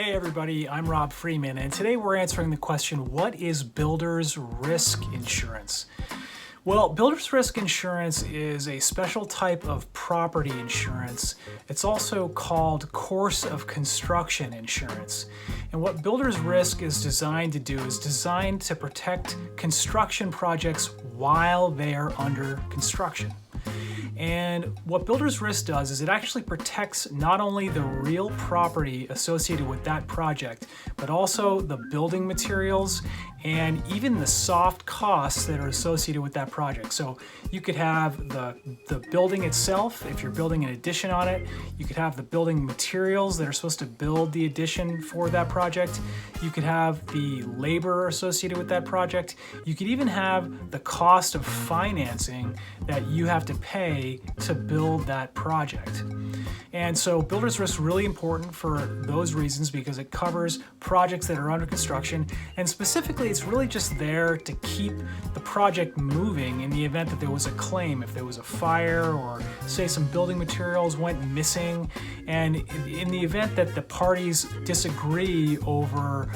Hey everybody, I'm Rob Freeman, and today we're answering the question, what is builder's risk insurance? Well, builder's risk insurance is a special type of property insurance. It's also called course of construction insurance. And what builder's risk is designed to do is designed to protect construction projects while they are under construction. And what builder's risk does is it actually protects not only the real property associated with that project, but also the building materials and even the soft costs that are associated with that project. So you could have the building itself, if you're building an addition on it. You could have the building materials that are supposed to build the addition for that project. You could have the labor associated with that project. You could even have the cost of financing that you have to pay to build that project. And so builder's risk is really important for those reasons because it covers projects that are under construction, and specifically it's really just there to keep the project moving in the event that there was a claim, if there was a fire or say some building materials went missing, and in the event that the parties disagree over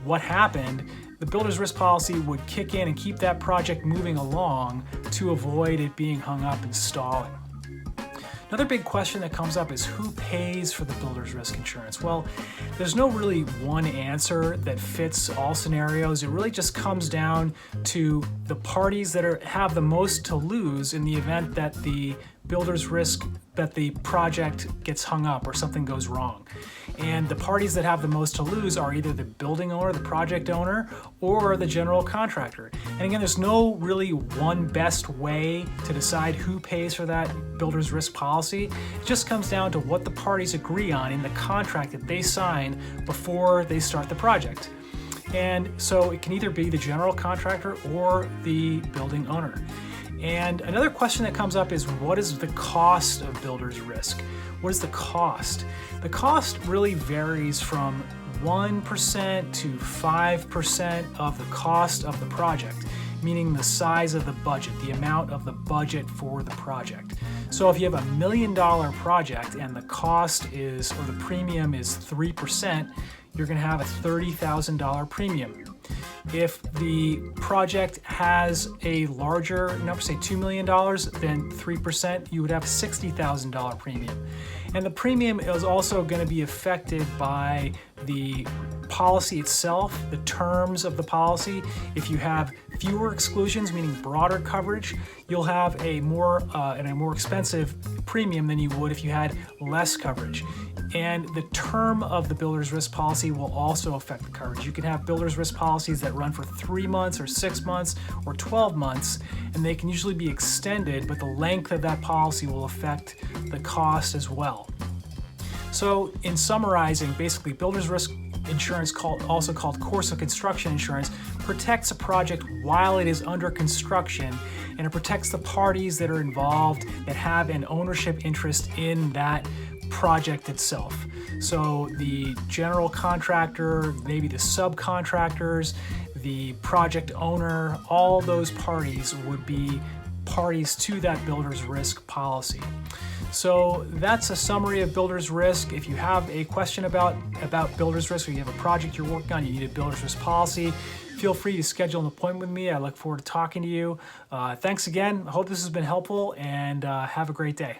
what happened, the builder's risk policy would kick in and keep that project moving along to avoid it being hung up and stalling. Another big question that comes up is who pays for the builder's risk insurance? Well, there's no really one answer that fits all scenarios. It really just comes down to the parties that have the most to lose in the event that the builder's risk, that the project gets hung up or something goes wrong. And the parties that have the most to lose are either the building owner, the project owner, or the general contractor. And again, there's no really one best way to decide who pays for that builder's risk policy. It just comes down to what the parties agree on in the contract that they sign before they start the project. And so it can either be the general contractor or the building owner. And another question that comes up is, what is the cost of builder's risk? What is the cost? The cost really varies from 1% to 5% of the cost of the project, meaning the size of the budget, the amount of the budget for the project. So if you have $1 million project and the cost is, or the premium is 3%, you're going to have a $30,000 premium. If the project has a larger number, say $2 million, then 3%, you would have a $60,000 premium. And the premium is also going to be affected by the policy itself, the terms of the policy. If you have fewer exclusions, meaning broader coverage, you'll have a more expensive premium than you would if you had less coverage. And the term of the builder's risk policy will also affect the coverage. You can have builder's risk policies that run for 3 months or 6 months or 12 months, and they can usually be extended, but the length of that policy will affect the cost as well. So in summarizing, basically builder's risk insurance, also called course of construction insurance, protects a project while it is under construction, and it protects the parties that are involved that have an ownership interest in that project itself. So the general contractor, maybe the subcontractors, the project owner, all those parties would be parties to that builder's risk policy. So that's a summary of builder's risk. If you have a question about builder's risk, or you have a project you're working on, you need a builder's risk policy, feel free to schedule an appointment with me. I look forward to talking to you. Thanks again. I hope this has been helpful, and have a great day.